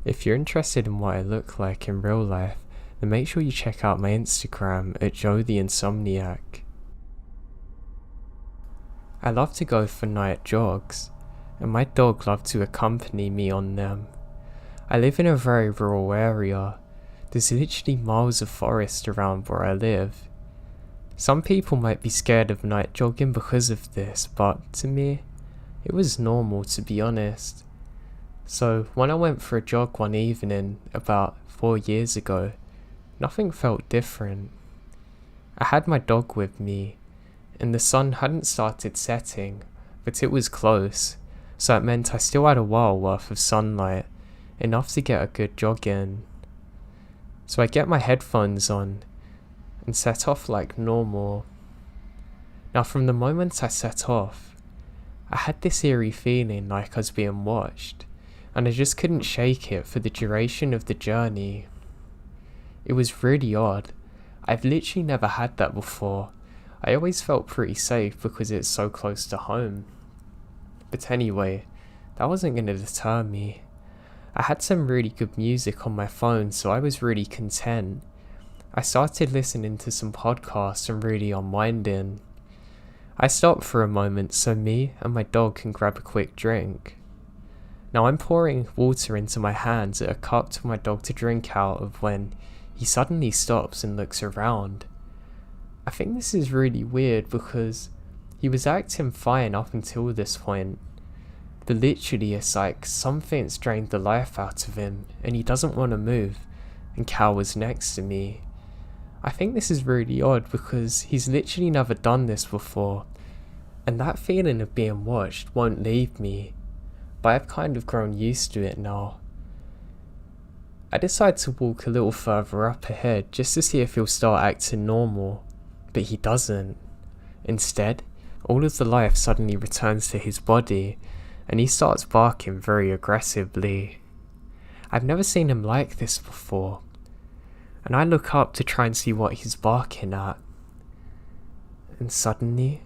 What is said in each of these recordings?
If you're interested in what I look like in real life, then make sure you check out my Instagram at Joe the Insomniak. I love to go for night jogs, and my dog loved to accompany me on them. I live in a very rural area. There's literally miles of forest around where I live. Some people might be scared of night jogging because of this, but to me, it was normal, to be honest. So when I went for a jog one evening about 4 years ago, nothing felt different. I had my dog with me, and the sun hadn't started setting, but it was close, so it meant I still had a while worth of sunlight, enough to get a good jog in. So I get my headphones on and set off like normal. Now from the moment I set off, I had this eerie feeling like I was being watched, and I just couldn't shake it for the duration of the journey. It was really odd. I've literally never had that before. I always felt pretty safe because it's so close to home. But anyway, that wasn't going to deter me. I had some really good music on my phone, so I was really content. I started listening to some podcasts and really unwinding. I stopped for a moment so me and my dog can grab a quick drink. Now I'm pouring water into my hands at a cup for my dog to drink out of when he suddenly stops and looks around. I think this is really weird because he was acting fine up until this point, but literally it's like something's drained the life out of him and he doesn't want to move and cowers next to me. I think this is really odd because he's literally never done this before, and that feeling of being watched won't leave me, but I've kind of grown used to it now. I decide to walk a little further up ahead just to see if he'll start acting normal, but he doesn't. Instead, all of the life suddenly returns to his body and he starts barking very aggressively. I've never seen him like this before, and I look up to try and see what he's barking at. And suddenly,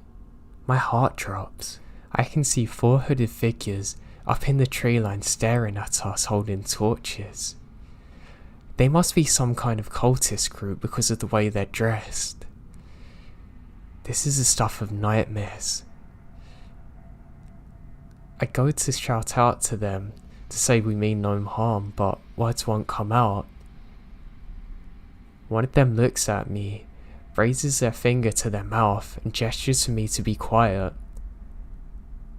my heart drops. I can see 4 hooded figures up in the tree line staring at us holding torches. They must be some kind of cultist group because of the way they're dressed. This is the stuff of nightmares. I go to shout out to them to say we mean no harm, but words won't come out. One of them looks at me, raises their finger to their mouth and gestures for me to be quiet.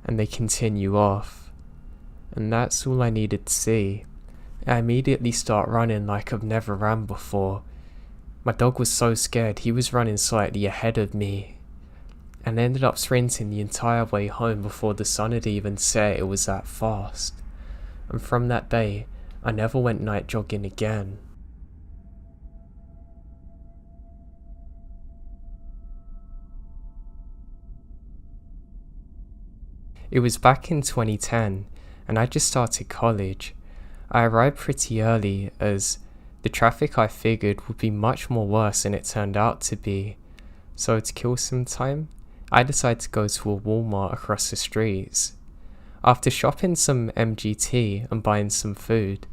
And they continue off. And that's all I needed to see. I immediately start running like I've never ran before. My dog was so scared he was running slightly ahead of me, and ended up sprinting the entire way home before the sun had even set. It was that fast. And from that day, I never went night jogging again. It was back in 2010, and I just started college. I arrived pretty early as the traffic I figured would be much more worse than it turned out to be. So to kill some time, I decided to go to a Walmart across the streets. After shopping some MGT and buying some food,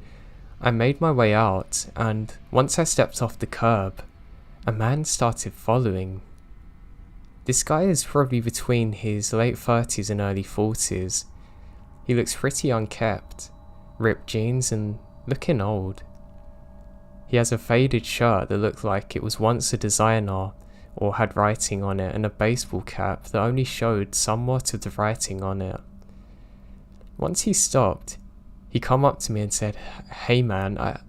I made my way out, and once I stepped off the curb, a man started following. This guy is probably between his late 30s and early 40s. He looks pretty unkept, ripped jeans and looking old. He has a faded shirt that looked like it was once a designer or had writing on it, and a baseball cap that only showed somewhat of the writing on it. Once he stopped, he come up to me and said, "Hey man, I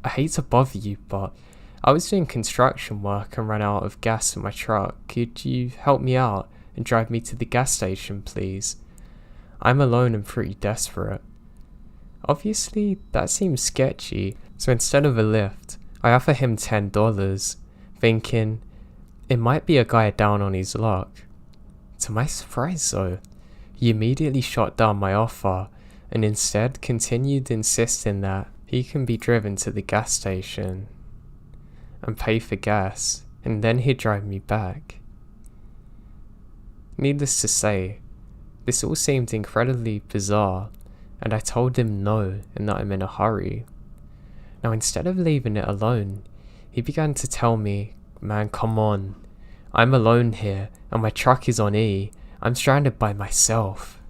hate to bother you, but I was doing construction work and ran out of gas in my truck. Could you help me out and drive me to the gas station, please? I'm alone and pretty desperate." Obviously, that seems sketchy, so instead of a lift, I offer him $10, thinking it might be a guy down on his luck. To my surprise though, he immediately shot down my offer and instead continued insisting that he can be driven to the gas station and pay for gas, and then he'd drive me back. Needless to say, this all seemed incredibly bizarre, and I told him no and that I'm in a hurry. Now instead of leaving it alone, he began to tell me, "Man, come on. I'm alone here, and my truck is on E. I'm stranded by myself."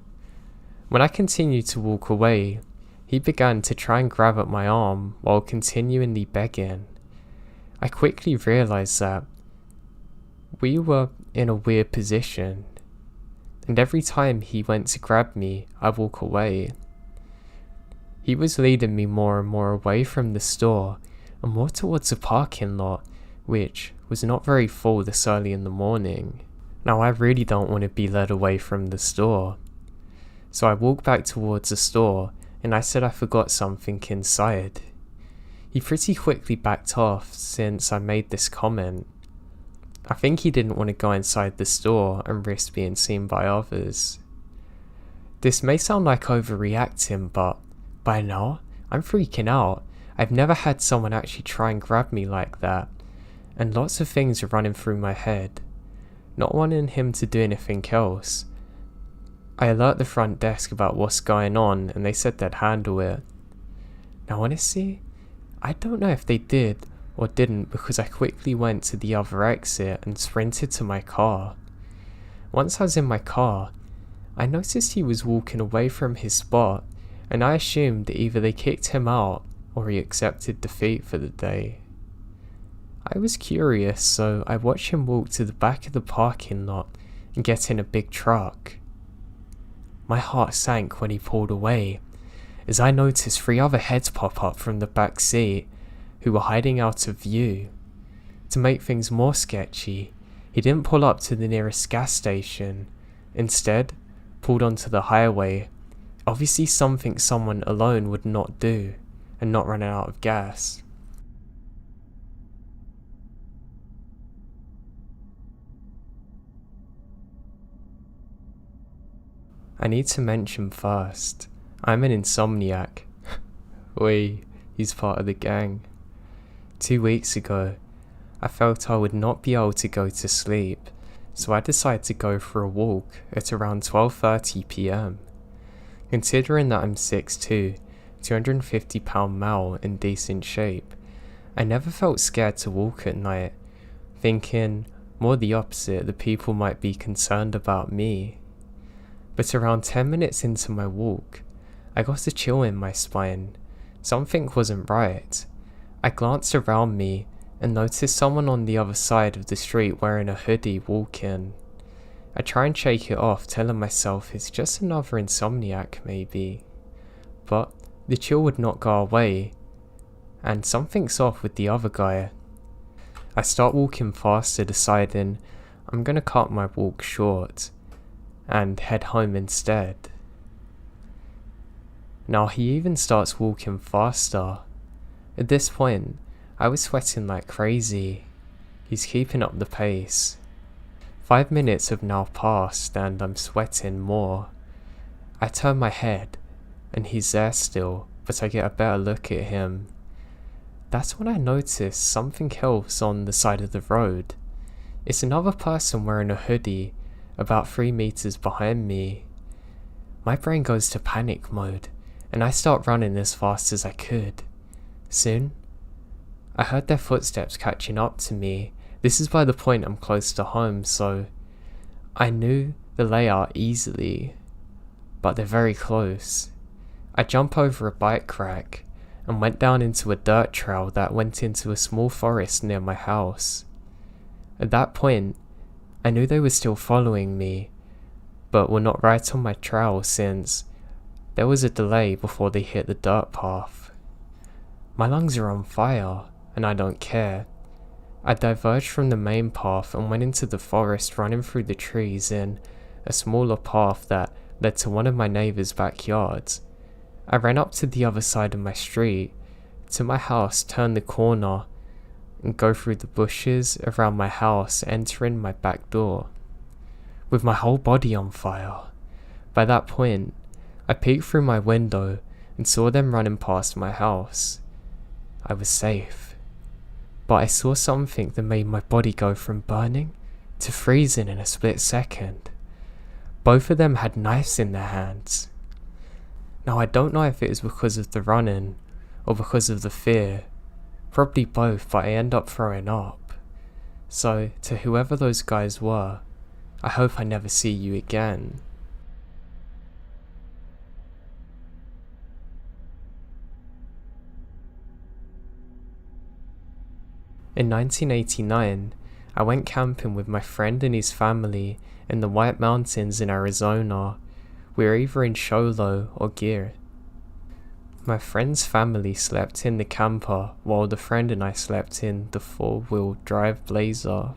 When I continued to walk away, he began to try and grab at my arm while continually begging. I quickly realized that we were in a weird position, and every time he went to grab me, I walk away. He was leading me more and more away from the store and more towards a parking lot, which was not very full this early in the morning. Now I really don't want to be led away from the store. So I walked back towards the store and I said I forgot something inside. He pretty quickly backed off since I made this comment. I think he didn't want to go inside the store and risk being seen by others. This may sound like overreacting, but by now, I'm freaking out. I've never had someone actually try and grab me like that, and lots of things are running through my head. Not wanting him to do anything else, I alert the front desk about what's going on and they said they'd handle it. Now honestly, I don't know if they did or didn't because I quickly went to the other exit and sprinted to my car. Once I was in my car, I noticed he was walking away from his spot, and I assumed that either they kicked him out or he accepted defeat for the day. I was curious, so I watched him walk to the back of the parking lot and get in a big truck. My heart sank when he pulled away, as I noticed 3 other heads pop up from the back seat who were hiding out of view. To make things more sketchy, he didn't pull up to the nearest gas station, instead pulled onto the highway, obviously something someone alone would not do, and not running out of gas. I need to mention first, I'm an Insomniak. He's part of the gang. 2 weeks ago, I felt I would not be able to go to sleep, so I decided to go for a walk at around 12:30 PM. Considering that I'm 6'2", 250-pound male in decent shape, I never felt scared to walk at night, thinking more the opposite, that people might be concerned about me. But around 10 minutes into my walk, I got a chill in my spine. Something wasn't right. I glanced around me and noticed someone on the other side of the street wearing a hoodie walking. I try and shake it off, telling myself it's just another Insomniak maybe. But the chill would not go away, and something's off with the other guy. I start walking faster, deciding I'm gonna cut my walk short and head home instead. Now he even starts walking faster. At this point, I was sweating like crazy. He's keeping up the pace. 5 minutes have now passed and I'm sweating more. I turn my head and he's there still, but I get a better look at him. That's when I notice something else on the side of the road. It's another person wearing a hoodie about 3 meters behind me. My brain goes to panic mode and I start running as fast as I could. Soon, I heard their footsteps catching up to me. This is by the point I'm close to home, so I knew the layout easily, but they're very close. I jump over a bike rack and went down into a dirt trail that went into a small forest near my house. At that point, I knew they were still following me, but were not right on my trail since there was a delay before they hit the dirt path. My lungs are on fire, and I don't care. I diverged from the main path and went into the forest, running through the trees in a smaller path that led to one of my neighbour's backyards. I ran up to the other side of my street, to my house, turned the corner, and go through the bushes around my house, entering my back door, with my whole body on fire. By that point, I peeked through my window and saw them running past my house. I was safe, but I saw something that made my body go from burning to freezing in a split second. Both of them had knives in their hands. Now I don't know if it was because of the running or because of the fear, Probably both, but I end up throwing up. So, to whoever those guys were, I hope I never see you again. In 1989, I went camping with my friend and his family in the White Mountains in Arizona. We were either in Sholo or Gear. My friend's family slept in the camper while the friend and I slept in the 4-wheel drive Blazer.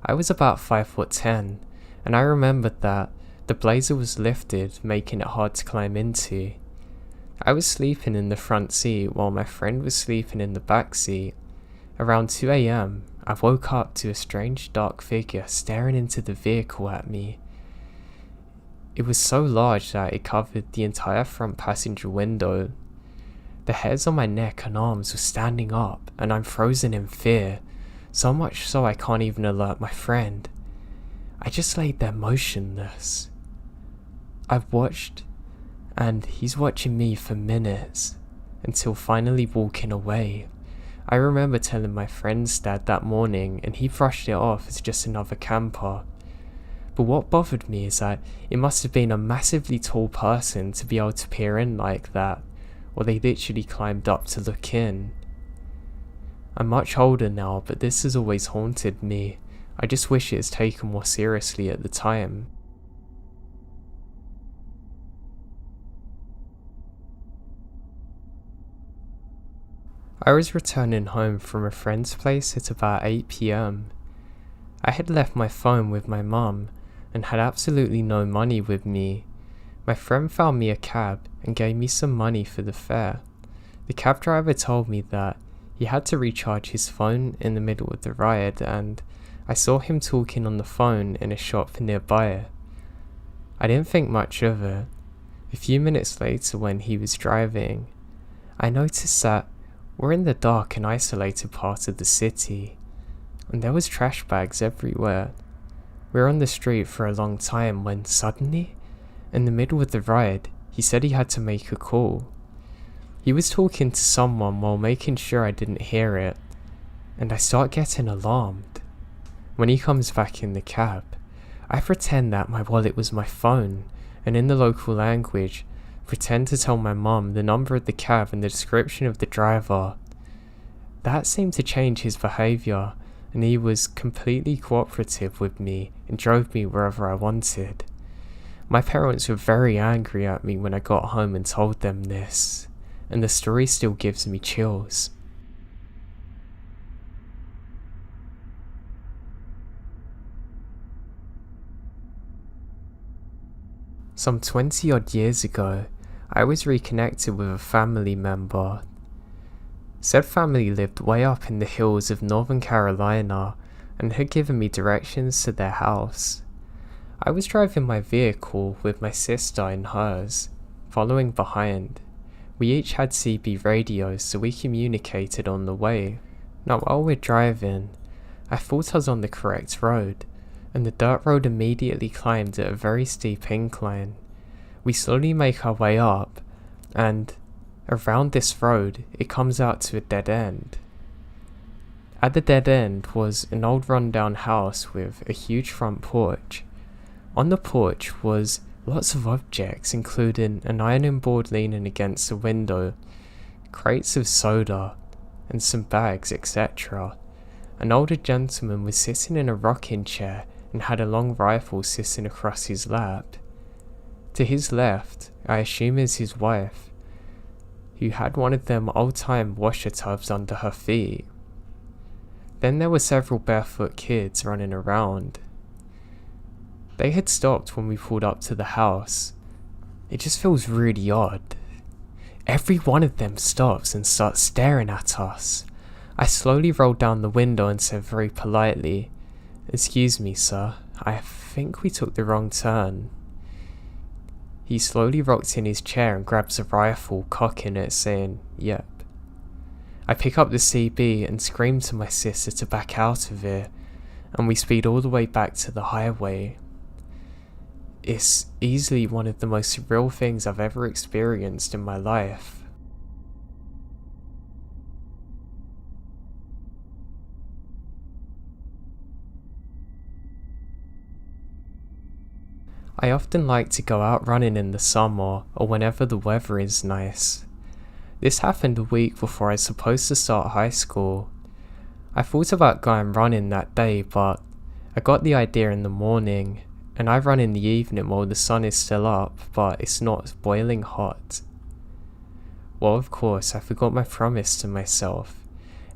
I was about 5'10", and I remembered that the Blazer was lifted, making it hard to climb into. I was sleeping in the front seat while my friend was sleeping in the back seat. Around 2 AM, I woke up to a strange dark figure staring into the vehicle at me. It was so large that it covered the entire front passenger window. The hairs on my neck and arms were standing up, and I'm frozen in fear, so much so I can't even alert my friend. I just laid there motionless. I've watched, and he's watching me for minutes, until finally walking away. I remember telling my friend's dad that morning, and he brushed it off as just another camper. But what bothered me is that it must have been a massively tall person to be able to peer in like that, or they literally climbed up to look in. I'm much older now, but this has always haunted me. I just wish it was taken more seriously at the time. I was returning home from a friend's place at about 8 PM. I had left my phone with my mum and had absolutely no money with me. My friend found me a cab and gave me some money for the fare. The cab driver told me that he had to recharge his phone in the middle of the ride, and I saw him talking on the phone in a shop nearby. I didn't think much of it. A few minutes later, when he was driving, I noticed that we're in the dark and isolated part of the city, and there was trash bags everywhere. We were on the street for a long time when suddenly, in the middle of the ride, he said he had to make a call. He was talking to someone while making sure I didn't hear it, and I start getting alarmed. When he comes back in the cab, I pretend that my wallet was my phone, and in the local language, pretend to tell my mum the number of the cab and the description of the driver. That seemed to change his behaviour, and he was completely cooperative with me and drove me wherever I wanted. My parents were very angry at me when I got home and told them this, and the story still gives me chills. Some 20 odd years ago, I was reconnected with a family member. Said family lived way up in the hills of Northern Carolina and had given me directions to their house. I was driving my vehicle with my sister in hers, following behind. We each had CB radios, so we communicated on the way. Now while we're driving, I thought I was on the correct road, and the dirt road immediately climbed at a very steep incline. We slowly make our way up, and around this road it comes out to a dead end. At the dead end was an old rundown house with a huge front porch. On the porch was lots of objects, including an ironing board leaning against the window, crates of soda, and some bags, etc. An older gentleman was sitting in a rocking chair and had a long rifle sitting across his lap. To his left, I assume is his wife, who had one of them old-time washer tubs under her feet. Then there were several barefoot kids running around. They had stopped when we pulled up to the house. It just feels really odd. Every one of them stops and starts staring at us. I slowly rolled down the window and said very politely, "Excuse me, sir, I think we took the wrong turn." He slowly rocked in his chair and grabs a rifle, cocking it, saying, "Yep." I pick up the CB and scream to my sister to back out of it, and we speed all the way back to the highway. It's easily one of the most surreal things I've ever experienced in my life. I often like to go out running in the summer or whenever the weather is nice. This happened a week before I was supposed to start high school. I thought about going running that day, but I got the idea in the morning, and I run in the evening while the sun is still up, but it's not boiling hot. Well, of course, I forgot my promise to myself,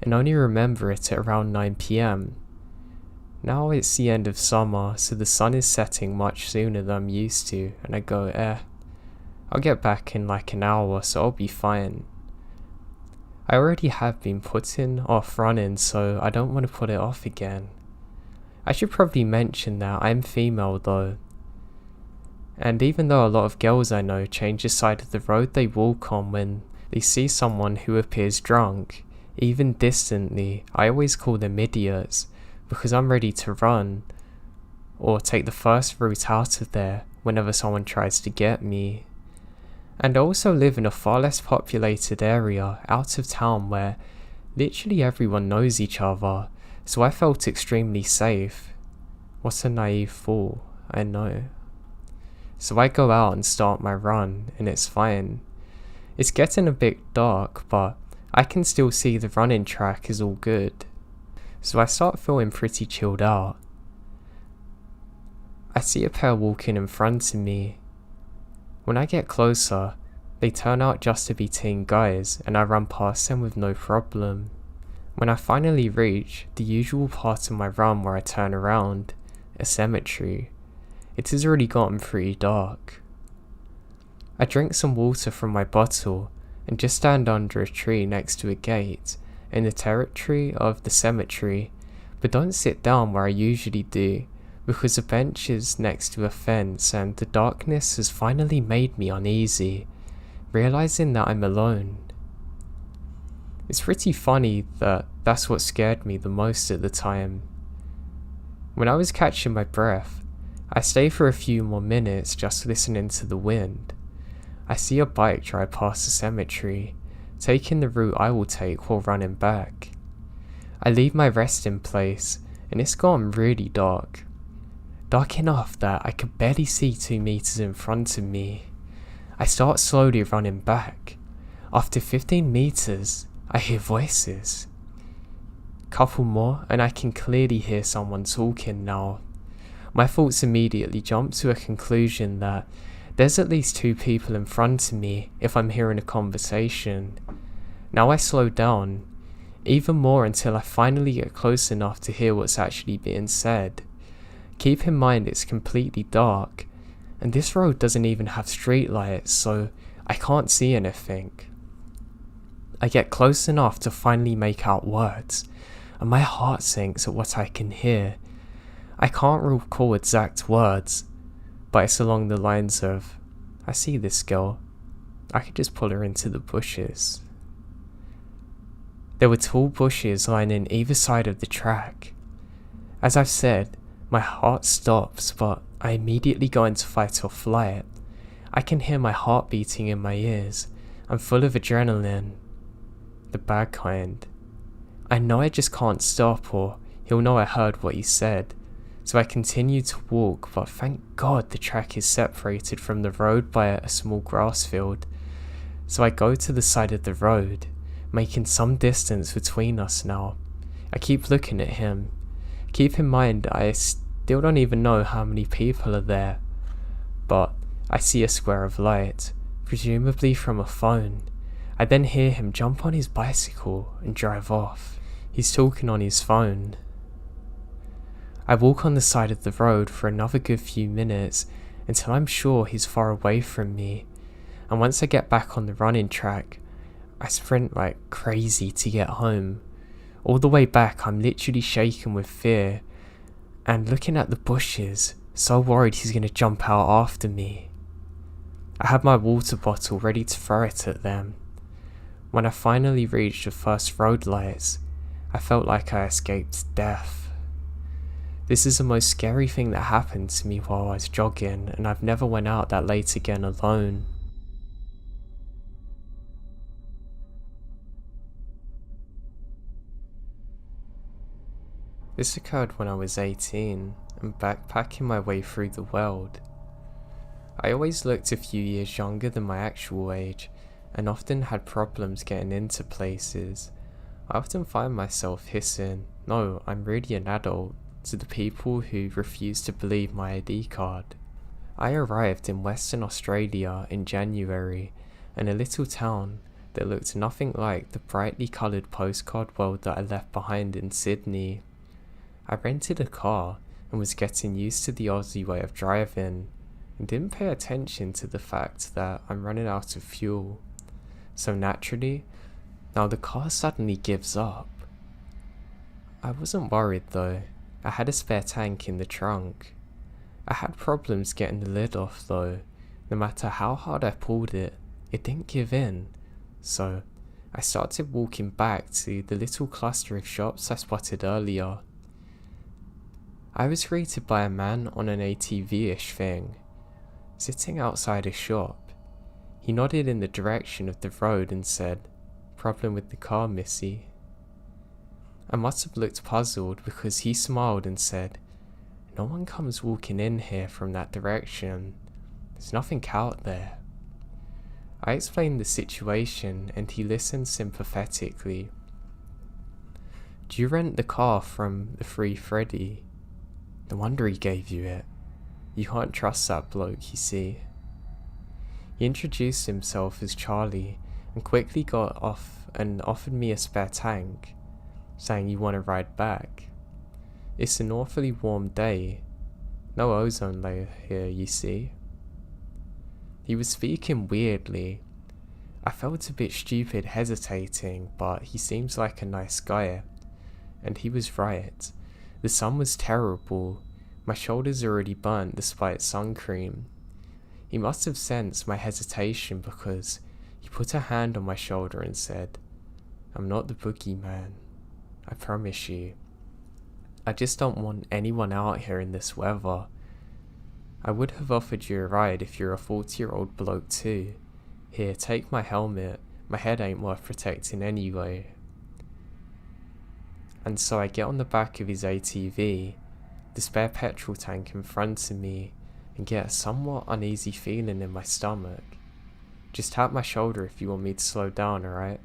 and only remember it at around 9 PM. Now it's the end of summer, so the sun is setting much sooner than I'm used to, and I go, I'll get back in like an hour, so I'll be fine. I already have been putting off running, so I don't want to put it off again. I should probably mention that I'm female though. And even though a lot of girls I know change the side of the road they walk on when they see someone who appears drunk, even distantly, I always call them idiots, because I'm ready to run, or take the first route out of there whenever someone tries to get me. And I also live in a far less populated area out of town where literally everyone knows each other, so I felt extremely safe. What a naive fool, I know. So I go out and start my run, and it's fine. It's getting a bit dark, but I can still see the running track is all good. So I start feeling pretty chilled out. I see a pair walking in front of me. When I get closer, they turn out just to be teen guys, and I run past them with no problem. When I finally reach the usual part of my run where I turn around, a cemetery, it has already gotten pretty dark. I drink some water from my bottle and just stand under a tree next to a gate in the territory of the cemetery, but don't sit down where I usually do, because the bench is next to a fence and the darkness has finally made me uneasy, realizing that I'm alone. It's pretty funny that that's what scared me the most at the time. When I was catching my breath, I stay for a few more minutes just listening to the wind. I see a bike drive past the cemetery, taking the route I will take while running back. I leave my resting place, and it's gone really dark. Dark enough that I could barely see 2 meters in front of me. I start slowly running back. After 15 meters, I hear voices. Couple more, and I can clearly hear someone talking now. My thoughts immediately jump to a conclusion that there's at least 2 people in front of me if I'm hearing a conversation. Now I slow down, even more until I finally get close enough to hear what's actually being said. Keep in mind it's completely dark, and this road doesn't even have street lights, so I can't see anything. I get close enough to finally make out words, and my heart sinks at what I can hear. I can't recall exact words, but it's along the lines of, I see this girl, I could just pull her into the bushes. There were tall bushes lining either side of the track. As I've said, my heart stops, but I immediately go into fight or flight. I can hear my heart beating in my ears. I'm full of adrenaline. The bad kind. I know I just can't stop, or he'll know I heard what he said. So I continue to walk, but thank God the track is separated from the road by a small grass field. So I go to the side of the road, making some distance between us now. I keep looking at him. Keep in mind I still don't even know how many people are there, but I see a square of light, presumably from a phone. I then hear him jump on his bicycle and drive off. He's talking on his phone. I walk on the side of the road for another good few minutes until I'm sure he's far away from me, and once I get back on the running track, I sprint like crazy to get home. All the way back I'm literally shaking with fear, and looking at the bushes, so worried he's going to jump out after me. I had my water bottle ready to throw it at them. When I finally reached the first road lights, I felt like I escaped death. This is the most scary thing that happened to me while I was jogging, and I've never went out that late again alone. This occurred when I was 18 and backpacking my way through the world. I always looked a few years younger than my actual age, and often had problems getting into places. I often find myself hissing, "No, I'm really an adult," to the people who refuse to believe my ID card. I arrived in Western Australia in January, in a little town that looked nothing like the brightly coloured postcard world that I left behind in Sydney. I rented a car and was getting used to the Aussie way of driving, and didn't pay attention to the fact that I'm running out of fuel. So naturally, now the car suddenly gives up. I wasn't worried though. I had a spare tank in the trunk. I had problems getting the lid off though. No matter how hard I pulled it, it didn't give in. So I started walking back to the little cluster of shops I spotted earlier. I was greeted by a man on an ATV-ish thing, sitting outside a shop. He nodded in the direction of the road and said, "Problem with the car, missy?" I must have looked puzzled because he smiled and said, "No one comes walking in here from that direction. There's nothing out there." I explained the situation and he listened sympathetically. "Do you rent the car from the Free Freddy? No wonder he gave you it. You can't trust that bloke, you see." He introduced himself as Charlie and quickly got off and offered me a spare tank, saying, "You want to ride back? It's an awfully warm day. No ozone layer here, you see." He was speaking weirdly. I felt a bit stupid hesitating, but he seems like a nice guy. And he was right. The sun was terrible. My shoulders already burnt despite sun cream. He must have sensed my hesitation because he put a hand on my shoulder and said, "I'm not the boogeyman. I promise you. I just don't want anyone out here in this weather. I would have offered you a ride if you're a 40-year-old bloke too. Here, take my helmet. My head ain't worth protecting anyway." And so I get on the back of his ATV, the spare petrol tank in front of me, and get a somewhat uneasy feeling in my stomach. "Just tap my shoulder if you want me to slow down, alright?"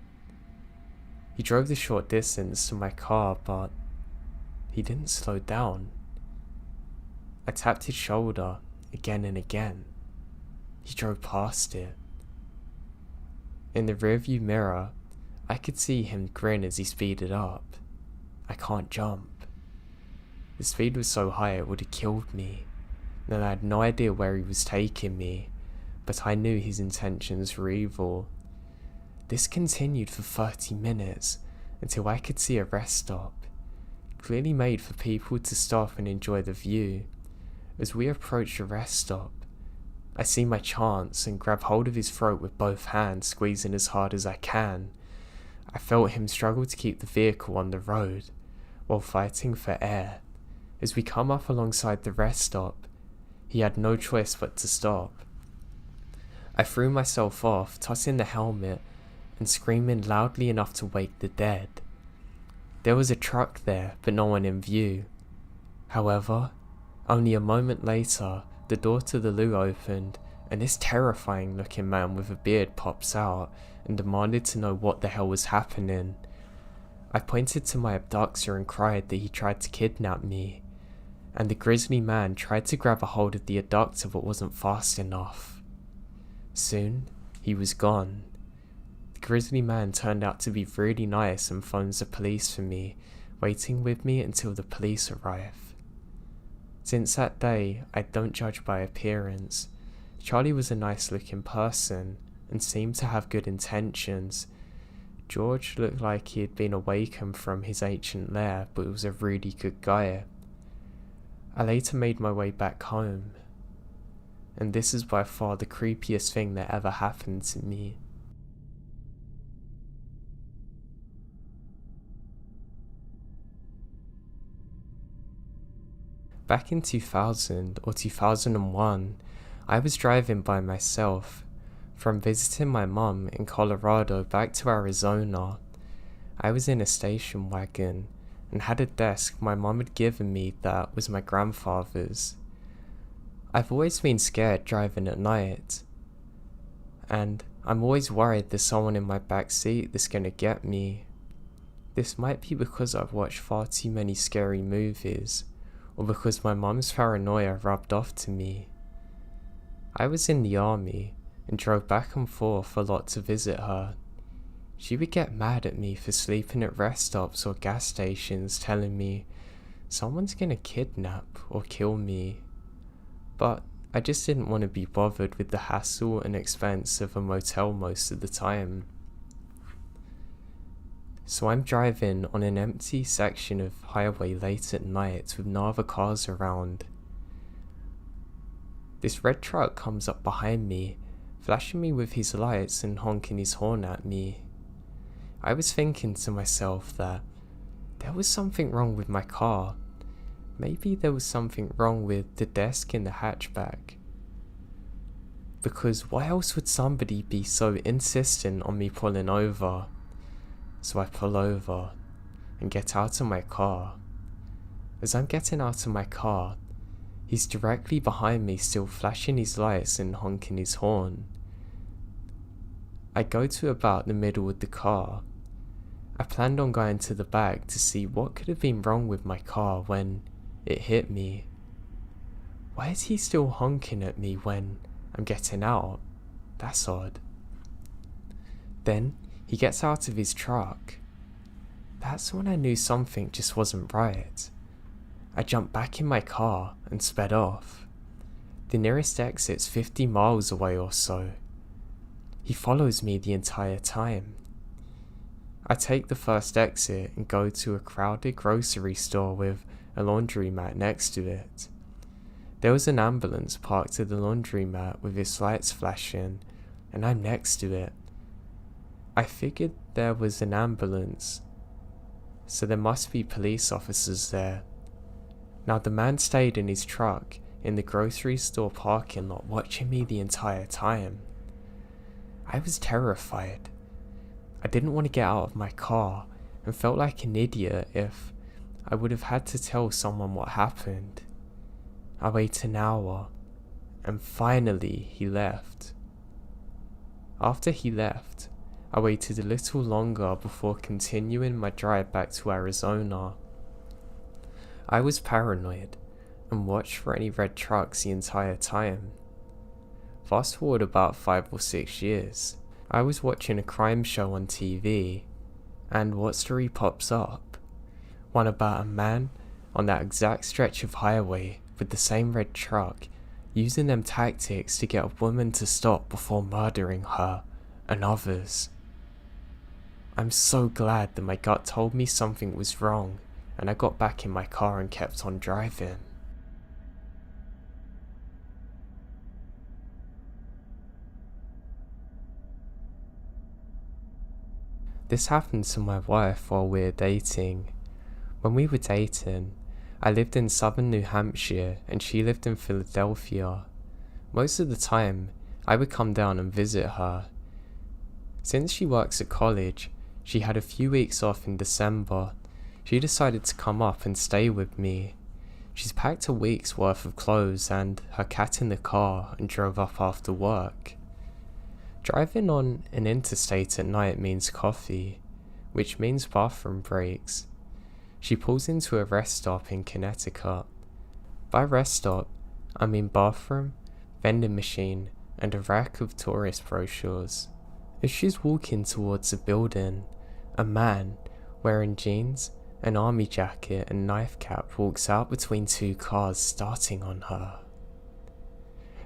He drove the short distance to my car, but he didn't slow down. I tapped his shoulder again and again. He drove past it. In the rearview mirror, I could see him grin as he speeded up. I can't jump. The speed was so high it would have killed me, and I had no idea where he was taking me, but I knew his intentions were evil. This continued for 30 minutes, until I could see a rest stop, clearly made for people to stop and enjoy the view. As we approached the rest stop, I see my chance and grab hold of his throat with both hands, squeezing as hard as I can. I felt him struggle to keep the vehicle on the road, while fighting for air. As we come up alongside the rest stop, he had no choice but to stop. I threw myself off, tossing the helmet and screaming loudly enough to wake the dead. There was a truck there, but no one in view. However, only a moment later, the door to the loo opened, and this terrifying looking man with a beard pops out and demanded to know what the hell was happening. I pointed to my abductor and cried that he tried to kidnap me, and the grisly man tried to grab a hold of the abductor but wasn't fast enough. Soon, he was gone. The grisly man turned out to be really nice and phones the police for me, waiting with me until the police arrive. Since that day, I don't judge by appearance. Charlie was a nice looking person and seemed to have good intentions. George looked like he had been awakened from his ancient lair, but was a really good guy. I later made my way back home, and this is by far the creepiest thing that ever happened to me. Back in 2000 or 2001, I was driving by myself, from visiting my mum in Colorado back to Arizona. I was in a station wagon and had a desk my mum had given me that was my grandfather's. I've always been scared driving at night, and I'm always worried there's someone in my back seat that's gonna get me. This might be because I've watched far too many scary movies, or because my mum's paranoia rubbed off to me. I was in the army and drove back and forth a lot to visit her. She would get mad at me for sleeping at rest stops or gas stations, telling me someone's gonna kidnap or kill me. But I just didn't want to be bothered with the hassle and expense of a motel most of the time. So I'm driving on an empty section of highway late at night with no other cars around. This red truck comes up behind me, flashing me with his lights and honking his horn at me. I was thinking to myself that there was something wrong with my car. Maybe there was something wrong with the desk in the hatchback. Because why else would somebody be so insistent on me pulling over? So I pull over and get out of my car. As I'm getting out of my car, he's directly behind me, still flashing his lights and honking his horn. I go to about the middle of the car. I planned on going to the back to see what could have been wrong with my car when it hit me. Why is he still honking at me when I'm getting out? That's odd. Then he gets out of his truck. That's when I knew something just wasn't right. I jumped back in my car and sped off. The nearest exit's 50 miles away or so. He follows me the entire time. I take the first exit and go to a crowded grocery store with a laundromat next to it. There was an ambulance parked at the laundromat with its lights flashing, and I'm next to it. I figured there was an ambulance, so there must be police officers there. Now the man stayed in his truck in the grocery store parking lot watching me the entire time. I was terrified. I didn't want to get out of my car and felt like an idiot if I would have had to tell someone what happened. I waited an hour, and finally he left. After he left, I waited a little longer before continuing my drive back to Arizona. I was paranoid and watched for any red trucks the entire time. Fast forward about 5 or 6 years, I was watching a crime show on TV, and what story pops up? One about a man on that exact stretch of highway with the same red truck, using them tactics to get a woman to stop before murdering her and others. I'm so glad that my gut told me something was wrong, and I got back in my car and kept on driving. This happened to my wife while we were dating. When we were dating, I lived in southern New Hampshire and she lived in Philadelphia. Most of the time, I would come down and visit her. Since she works at college, she had a few weeks off in December. She decided to come up and stay with me. She's packed a week's worth of clothes and her cat in the car and drove up after work. Driving on an interstate at night means coffee, which means bathroom breaks. She pulls into a rest stop in Connecticut. By rest stop, I mean bathroom, vending machine, and a rack of tourist brochures. As she's walking towards the building, a man, wearing jeans, an army jacket and knife cap walks out between 2 cars starting on her.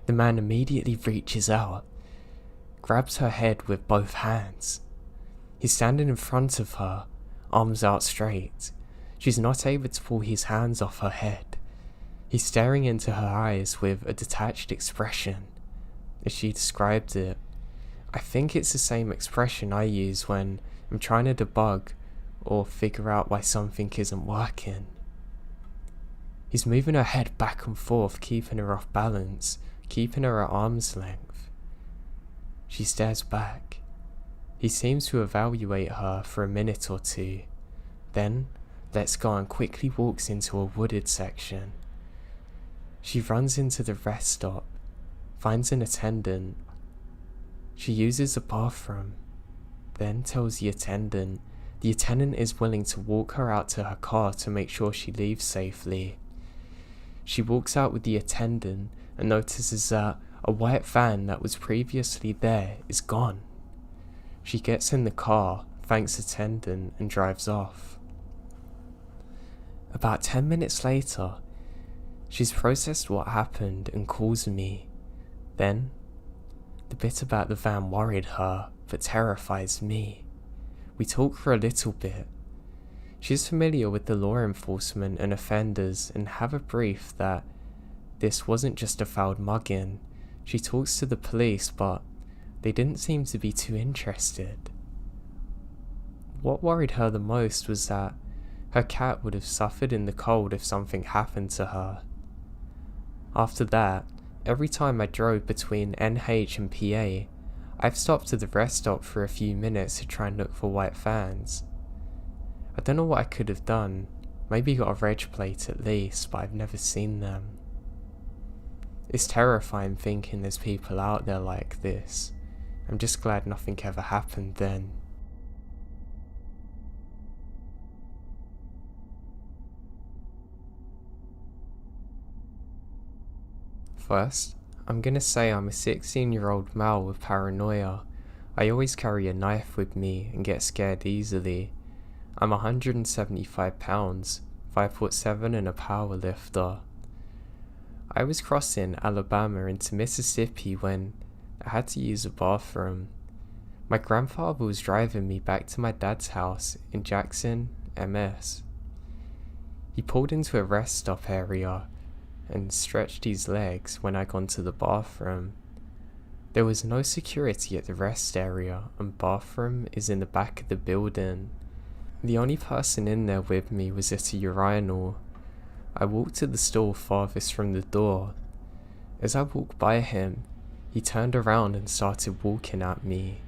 The man immediately reaches out, grabs her head with both hands. He's standing in front of her, arms out straight. She's not able to pull his hands off her head. He's staring into her eyes with a detached expression. As she described it, I think it's the same expression I use when I'm trying to debug or figure out why something isn't working. He's moving her head back and forth, keeping her off balance, keeping her at arm's length. She stares back. He seems to evaluate her for a minute or two, then lets go and quickly walks into a wooded section. She runs into the rest stop, finds an attendant. She uses the bathroom, then tells the attendant is willing to walk her out to her car to make sure she leaves safely. She walks out with the attendant and notices that a white van that was previously there is gone. She gets in the car, thanks the attendant, and drives off. About 10 minutes later, she's processed what happened and calls me. Then, the bit about the van worried her, but terrifies me. We talk for a little bit. She's familiar with the law enforcement and offenders and have a brief that this wasn't just a foul mugging. She talks to the police, but they didn't seem to be too interested. What worried her the most was that her cat would have suffered in the cold if something happened to her. After that, every time I drove between NH and PA, I've stopped at the rest stop for a few minutes to try and look for white vans. I don't know what I could have done, maybe got a reg plate at least, but I've never seen them. It's terrifying thinking there's people out there like this. I'm just glad nothing ever happened then. First, I'm gonna say I'm a 16-year-old male with paranoia. I always carry a knife with me and get scared easily. I'm 175 pounds, 5'7" and a power lifter. I was crossing Alabama into Mississippi when I had to use a bathroom. My grandfather was driving me back to my dad's house in Jackson, MS. He pulled into a rest stop area and stretched his legs when I got to the bathroom. There was no security at the rest area and bathroom is in the back of the building. The only person in there with me was at a urinal. I walked to the stall farthest from the door. As I walked by him, he turned around and started walking at me.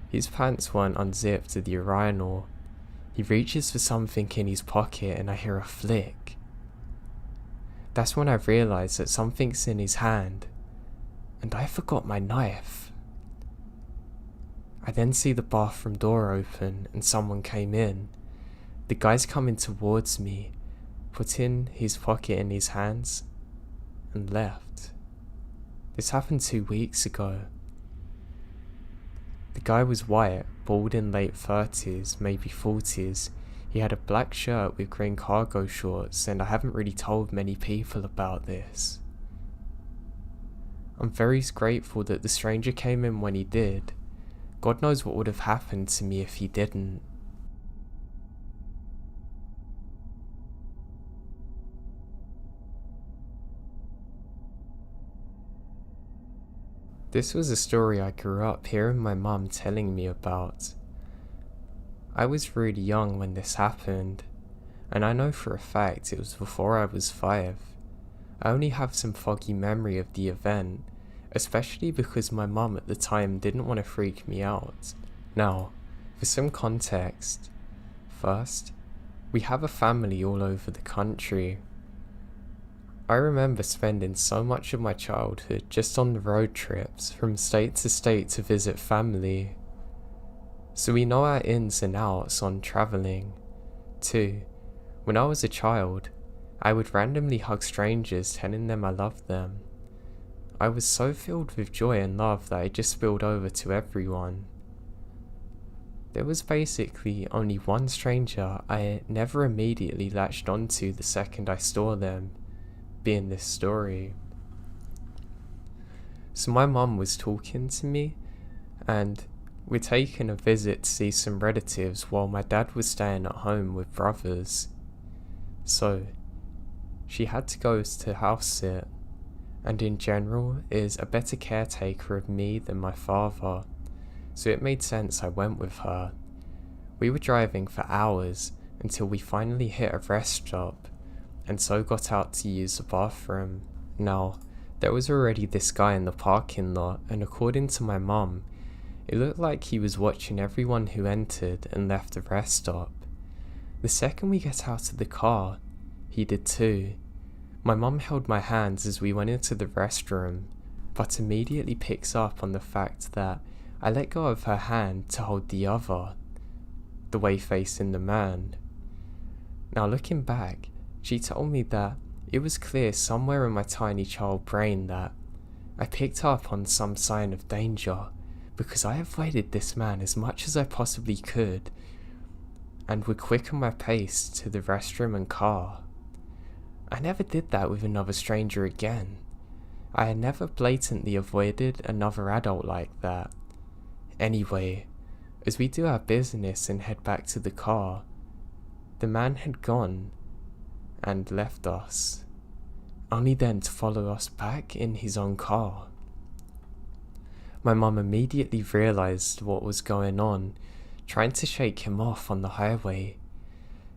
His pants weren't unzipped at the urinal. He reaches for something in his pocket and I hear a flick. That's when I realised that something's in his hand, and I forgot my knife. I then see the bathroom door open and someone came in. The guy's coming towards me, put in his pocket in his hands, and left. This happened 2 weeks ago. The guy was white, bald in late 30s, maybe 40s. He had a black shirt with green cargo shorts, and I haven't really told many people about this. I'm very grateful that the stranger came in when he did. God knows what would have happened to me if he didn't. This was a story I grew up hearing my mum telling me about. I was really young when this happened, and I know for a fact it was before I was 5. I only have some foggy memory of the event, especially because my mum at the time didn't want to freak me out. Now, for some context, first, we have a family all over the country. I remember spending so much of my childhood just on the road trips from state to state to visit family. So we know our ins and outs on travelling. 2. When I was a child, I would randomly hug strangers telling them I loved them. I was so filled with joy and love that it just spilled over to everyone. There was basically only one stranger I never immediately latched onto the second I saw them, being this story. So my mum was talking to me, and we're taking a visit to see some relatives while my dad was staying at home with brothers. So, she had to go to house sit, and in general is a better caretaker of me than my father, so it made sense I went with her. We were driving for hours until we finally hit a rest stop, and so got out to use the bathroom. Now, there was already this guy in the parking lot, and according to my mum, it looked like he was watching everyone who entered and left the rest stop. The second we get out of the car, he did too, My mum held my hands as we went into the restroom, but immediately picks up on the fact that I let go of her hand to hold the other, the way facing the man. Now looking back, she told me that it was clear somewhere in my tiny child brain that I picked up on some sign of danger because I avoided this man as much as I possibly could and would quicken my pace to the restroom and car. I never did that with another stranger again. I had never blatantly avoided another adult like that. Anyway, as we do our business and head back to the car, the man had gone and left us, only then to follow us back in his own car. My mum immediately realised what was going on, trying to shake him off on the highway.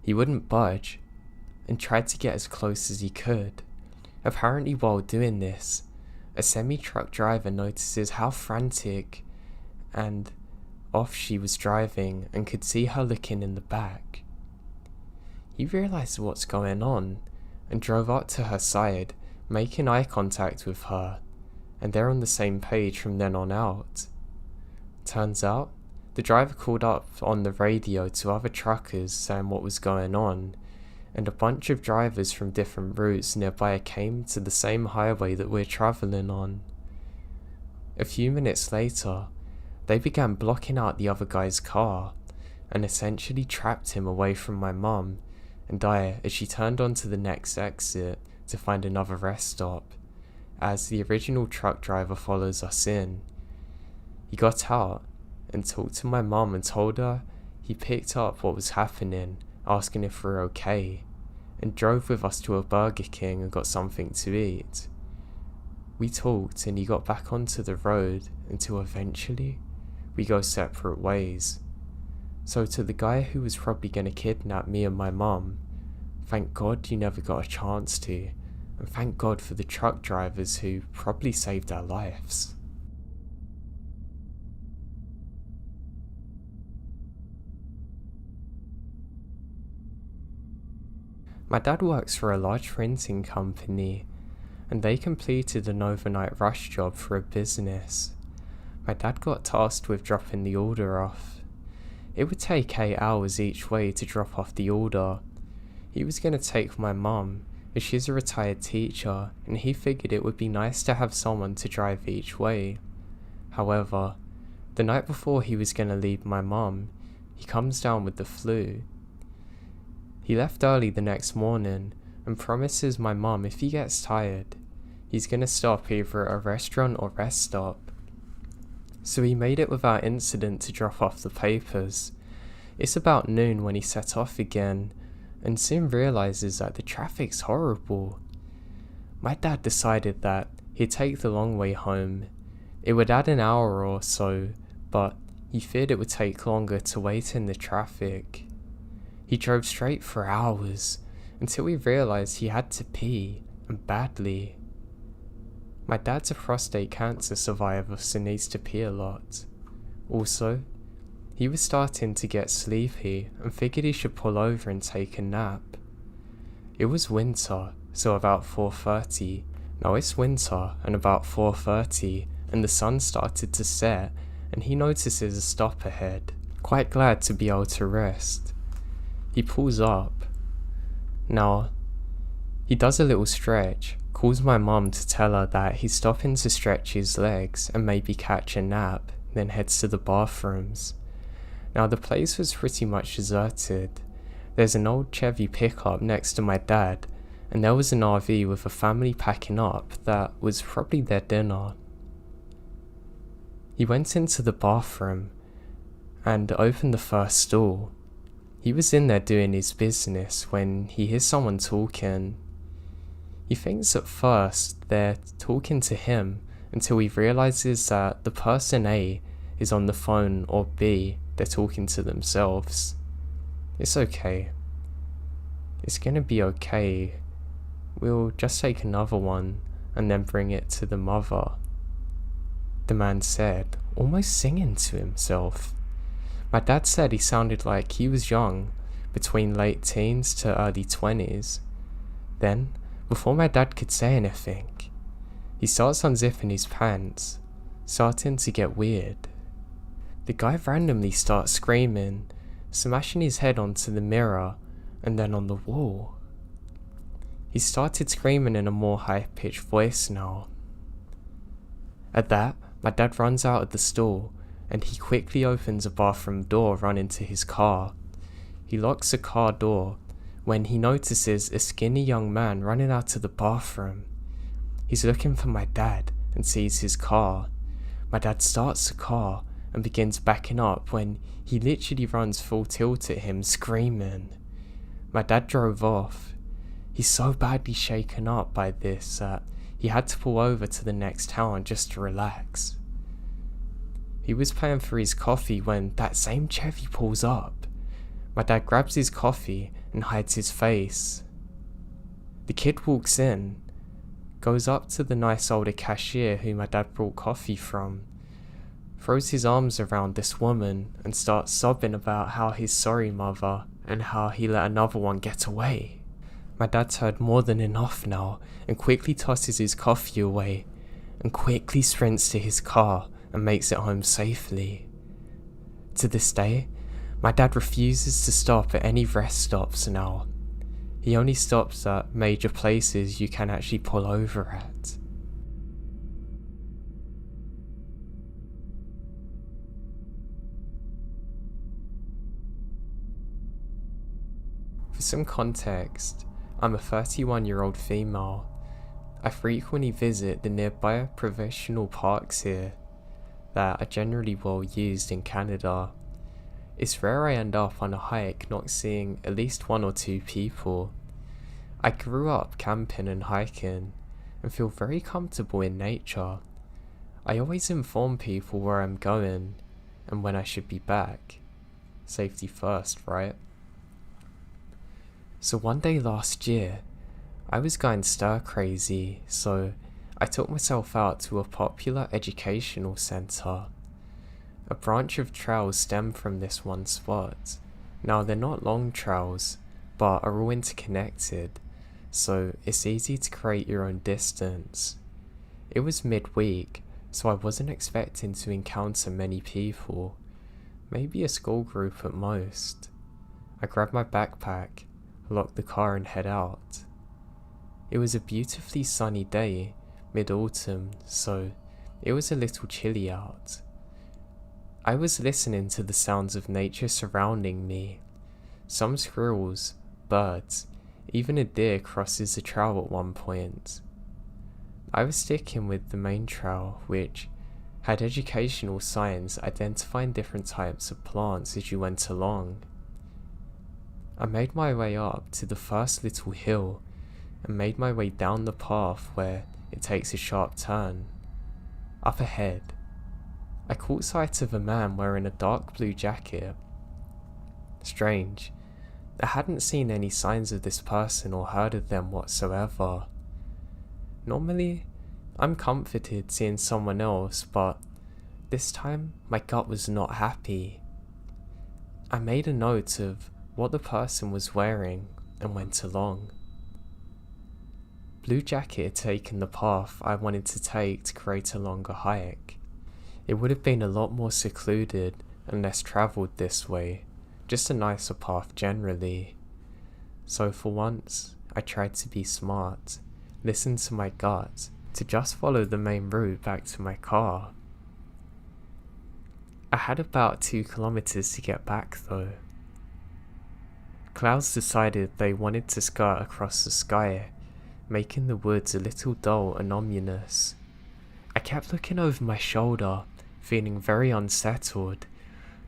He wouldn't budge, and tried to get as close as he could. Apparently while doing this, a semi-truck driver notices how frantic and off she was driving and could see her looking in the back. He realised what's going on and drove up to her side, making eye contact with her, and they're on the same page from then on out. Turns out, the driver called up on the radio to other truckers saying what was going on, and a bunch of drivers from different routes nearby came to the same highway that we're travelling on. A few minutes later, they began blocking out the other guy's car, and essentially trapped him away from my mum and I as she turned onto the next exit to find another rest stop, as the original truck driver follows us in. He got out and talked to my mum and told her he picked up what was happening, asking if we're okay, and drove with us to a Burger King and got something to eat. We talked and he got back onto the road until eventually we go separate ways. So to the guy who was probably going to kidnap me and my mum, thank God you never got a chance to, and thank God for the truck drivers who probably saved our lives. My dad works for a large printing company, and they completed an overnight rush job for a business. My dad got tasked with dropping the order off. It would take 8 hours each way to drop off the order. He was going to take my mum, as she's a retired teacher, and he figured it would be nice to have someone to drive each way. However, the night before he was going to leave my mum, he comes down with the flu. He left early the next morning and promises my mum if he gets tired, he's going to stop either at a restaurant or rest stop. So he made it without incident to drop off the papers. It's about noon when he set off again, and soon realises that the traffic's horrible. My dad decided that he'd take the long way home. It would add an hour or so, but he feared it would take longer to wait in the traffic. He drove straight for hours, until he realised he had to pee, and badly. My dad's a prostate cancer survivor, so needs to pee a lot. Also, he was starting to get sleepy and figured he should pull over and take a nap. It was winter, so about 4:30. Now it's winter and about 4:30, and the sun started to set, and he notices a stop ahead, quite glad to be able to rest. He pulls up. Now, he does a little stretch, calls my mum to tell her that he's stopping to stretch his legs and maybe catch a nap, then heads to the bathrooms. Now the place was pretty much deserted. There's an old Chevy pickup next to my dad, and there was an RV with a family packing up that was probably their dinner. He went into the bathroom and opened the first stall. He was in there doing his business when he hears someone talking. He thinks at first they're talking to him until he realizes that the person A is on the phone, or B, they're talking to themselves. It's okay. It's gonna be okay. We'll just take another one and then bring it to the mother, the man said, almost singing to himself. My dad said he sounded like he was young, between late teens to early 20s. Then, Before my dad could say anything, he starts unzipping his pants, starting to get weird. The guy randomly starts screaming, smashing his head onto the mirror and then on the wall. He started screaming in a more high-pitched voice now. At that, my dad runs out of the stall and he quickly opens a bathroom door running to his car. He locks the car door when he notices a skinny young man running out of the bathroom. He's looking for my dad and sees his car. My dad starts the car and begins backing up when he literally runs full tilt at him, screaming. My dad drove off. He's so badly shaken up by this that he had to pull over to the next town just to relax. He was paying for his coffee when that same Chevy pulls up. My dad grabs his coffee and hides his face. The kid walks in, goes up to the nice older cashier who my dad brought coffee from, throws his arms around this woman and starts sobbing about how he's sorry, mother, and how he let another one get away. My dad's heard more than enough now and quickly tosses his coffee away and quickly sprints to his car and makes it home safely. To this day, my dad refuses to stop at any rest stops now. He only stops at major places you can actually pull over at. For some context, I'm a 31-year-old female. I frequently visit the nearby provincial parks here that are generally well used in Canada. It's rare I end up on a hike not seeing at least one or two people. I grew up camping and hiking and feel very comfortable in nature. I always inform people where I'm going and when I should be back. Safety first, right? So one day last year, I was going stir crazy, so I took myself out to a popular educational centre. A branch of trails stem from this one spot. Now they're not long trails, but are all interconnected, so it's easy to create your own distance. It was midweek, so I wasn't expecting to encounter many people, maybe a school group at most. I grabbed my backpack, lock the car and head out. It was a beautifully sunny day, mid-autumn, so it was a little chilly out. I was listening to the sounds of nature surrounding me. Some squirrels, birds, even a deer crosses the trail at one point. I was sticking with the main trail, which had educational signs identifying different types of plants as you went along. I made my way up to the first little hill and made my way down the path where it takes a sharp turn. Up ahead, I caught sight of a man wearing a dark blue jacket. Strange, I hadn't seen any signs of this person or heard of them whatsoever. Normally, I'm comforted seeing someone else, but this time my gut was not happy. I made a note of what the person was wearing and went along. Blue Jacket had taken the path I wanted to take to create a longer hike. It would have been a lot more secluded and less travelled this way, just a nicer path generally. So for once, I tried to be smart, listen to my gut, to just follow the main route back to my car. I had about 2 kilometers to get back though. Clouds decided they wanted to skirt across the sky, making the woods a little dull and ominous. I kept looking over my shoulder, feeling very unsettled.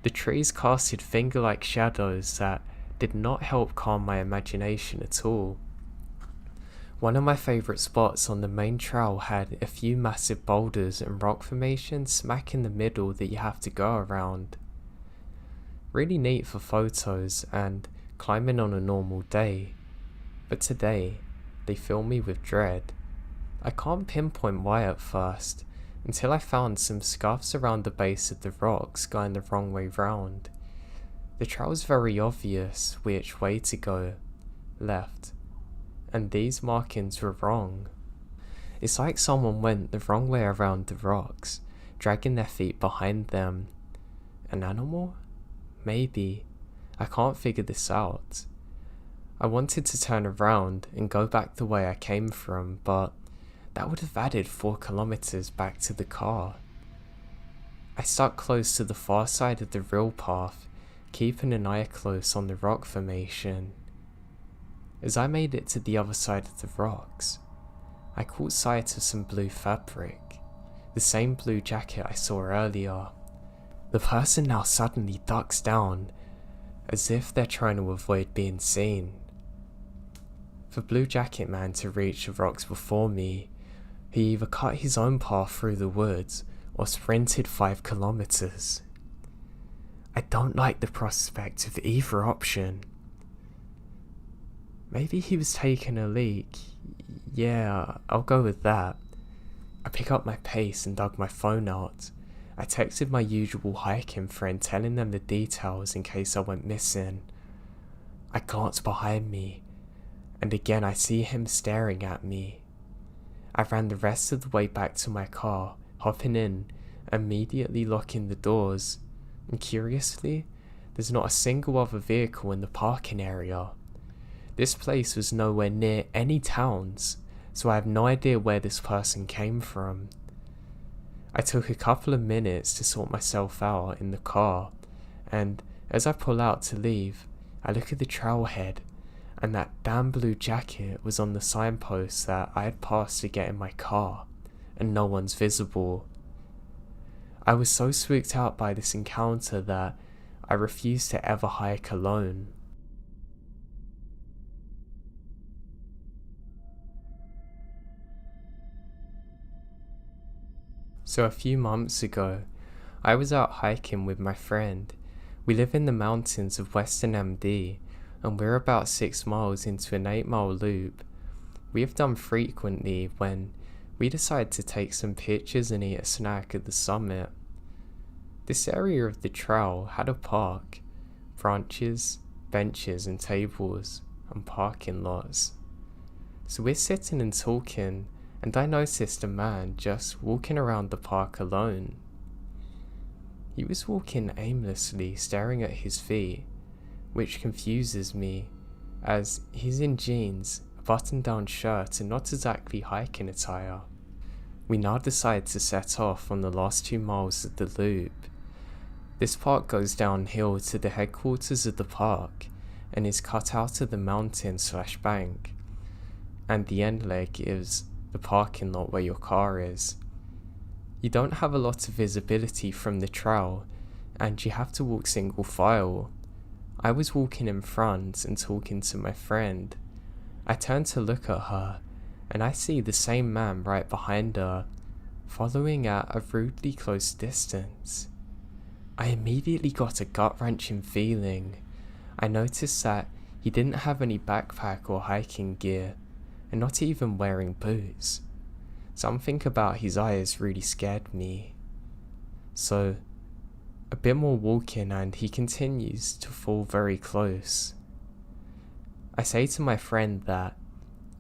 The trees casted finger-like shadows that did not help calm my imagination at all. One of my favourite spots on the main trail had a few massive boulders and rock formations smack in the middle that you have to go around. Really neat for photos and climbing on a normal day, but today they fill me with dread. I can't pinpoint why at first, until I found some scuffs around the base of the rocks going the wrong way round. The trail's very obvious which way to go, left, and these markings were wrong. It's like someone went the wrong way around the rocks, dragging their feet behind them. An animal? Maybe. I can't figure this out. I wanted to turn around and go back the way I came from, but that would have added 4 kilometers back to the car. I stuck close to the far side of the real path, keeping an eye close on the rock formation. As I made it to the other side of the rocks, I caught sight of some blue fabric, the same blue jacket I saw earlier. The person now suddenly ducks down, as if they're trying to avoid being seen. For Blue Jacket Man to reach the rocks before me, he either cut his own path through the woods or sprinted 5 kilometers. I don't like the prospect of either option. Maybe he was taking a leak. Yeah, I'll go with that. I pick up my pace and dug my phone out. I texted my usual hiking friend telling them the details in case I went missing. I glance behind me, and again I see him staring at me. I ran the rest of the way back to my car, hopping in, immediately locking the doors, and curiously, there's not a single other vehicle in the parking area. This place was nowhere near any towns, so I have no idea where this person came from. I took a couple of minutes to sort myself out in the car, and as I pull out to leave, I look at the trailhead, and that damn blue jacket was on the signpost that I had passed to get in my car, and no one's visible. I was so spooked out by this encounter that I refused to ever hike alone. So a few months ago, I was out hiking with my friend. We live in the mountains of Western MD, and we're about 6 miles into an 8-mile loop we have done frequently when we decide to take some pictures and eat a snack at the summit. This area of the trail had a park, branches, benches and tables, and parking lots. So we're sitting and talking, and I noticed a man just walking around the park alone. He was walking aimlessly, staring at his feet, which confuses me, as he's in jeans, a button-down shirt and not exactly hiking attire. We now decide to set off on the last 2 miles of the loop. This park goes downhill to the headquarters of the park, and is cut out of the mountain/bank, and the end leg is the parking lot where your car is. You don't have a lot of visibility from the trail, and you have to walk single file. I was walking in front and talking to my friend. I turn to look at her, and I see the same man right behind her, following at a rudely close distance. I immediately got a gut-wrenching feeling. I noticed that he didn't have any backpack or hiking gear, and not even wearing boots. Something about his eyes really scared me. So, a bit more walking and he continues to fall very close. I say to my friend that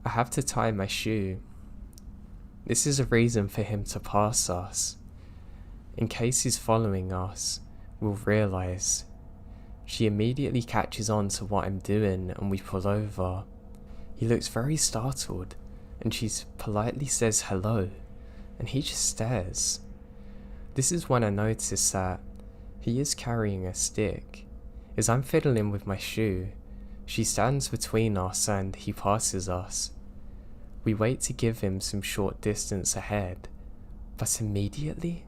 I have to tie my shoe. This is a reason for him to pass us. In case he's following us, we'll realise. She immediately catches on to what I'm doing and we pull over. He looks very startled, and she politely says hello, and he just stares. This is when I notice that he is carrying a stick. As I'm fiddling with my shoe, she stands between us and he passes us. We wait to give him some short distance ahead, but immediately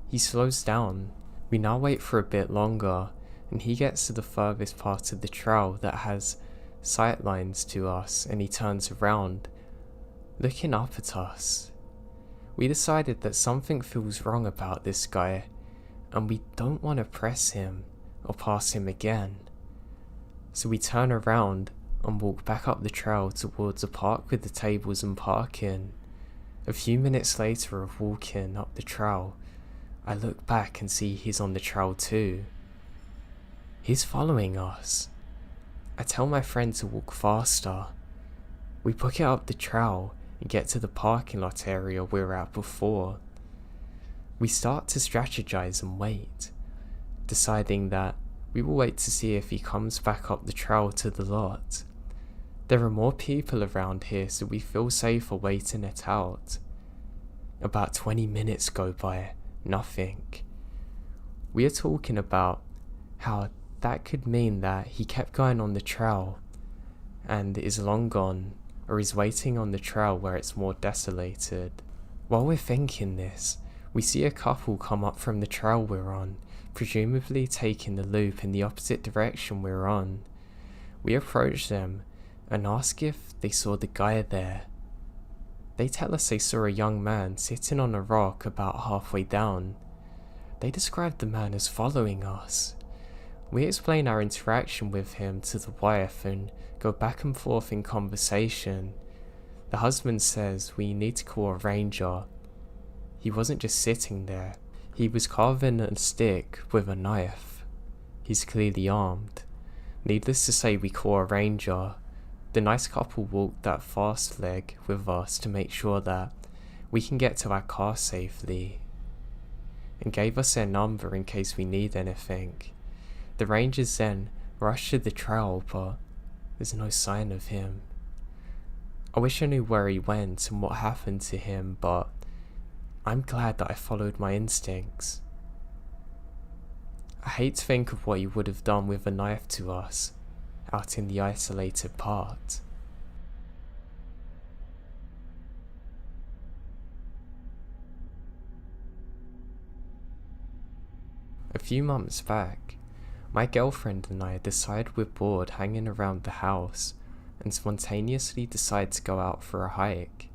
he slows down. We now wait for a bit longer, and he gets to the furthest part of the trail that has sight lines to us, and he turns around, looking up at us. We decided that something feels wrong about this guy, and we don't want to press him or pass him again. So we turn around and walk back up the trail towards a park with the tables and parking. A few minutes later of walking up the trail, I look back and see he's on the trail too. He's following us. I tell my friend to walk faster. We book it up the trail and get to the parking lot area we were at before. We start to strategize and wait, deciding that we will wait to see if he comes back up the trail to the lot. There are more people around here, so we feel safer waiting it out. About 20 minutes go by, nothing. We are talking about how that could mean that he kept going on the trail and is long gone, or is waiting on the trail where it's more desolated. While we're thinking this, we see a couple come up from the trail we're on, presumably taking the loop in the opposite direction we're on. We approach them and ask if they saw the guy there. They tell us they saw a young man sitting on a rock about halfway down. They describe the man as following us. We explain our interaction with him to the wife and go back and forth in conversation. The husband says we need to call a ranger. He wasn't just sitting there, he was carving a stick with a knife. He's clearly armed. Needless to say, we call a ranger. The nice couple walked that fast leg with us to make sure that we can get to our car safely, and gave us their number in case we need anything. The rangers then rushed to the trail, but there's no sign of him. I wish I knew where he went and what happened to him, but I'm glad that I followed my instincts. I hate to think of what he would have done with a knife to us, out in the isolated part. A few months back, my girlfriend and I decide we're bored hanging around the house and spontaneously decide to go out for a hike.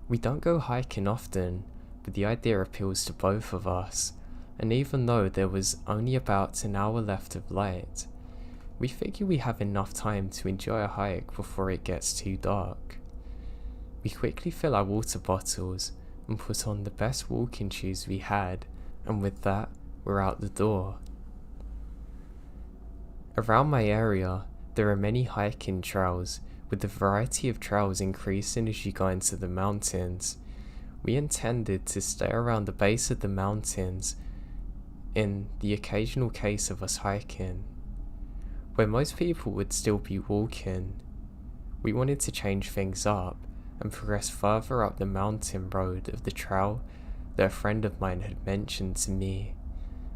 We don't go hiking often, but the idea appeals to both of us, and even though there was only about an hour left of light, we figure we have enough time to enjoy a hike before it gets too dark. We quickly fill our water bottles and put on the best walking shoes we had, and with that, we're out the door. Around my area, there are many hiking trails, with the variety of trails increasing as you go into the mountains. We intended to stay around the base of the mountains in the occasional case of us hiking, where most people would still be walking. We wanted to change things up and progress further up the mountain road of the trail that a friend of mine had mentioned to me.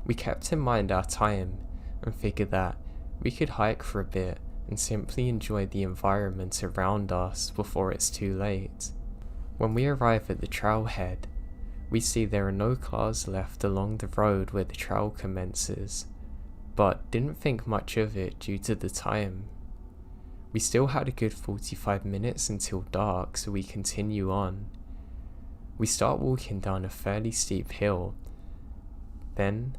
We kept in mind our time and figured that we could hike for a bit and simply enjoy the environment around us before it's too late. When we arrive at the trailhead, we see there are no cars left along the road where the trail commences, but didn't think much of it due to the time. We still had a good 45 minutes until dark, so we continue on. We start walking down a fairly steep hill. Then,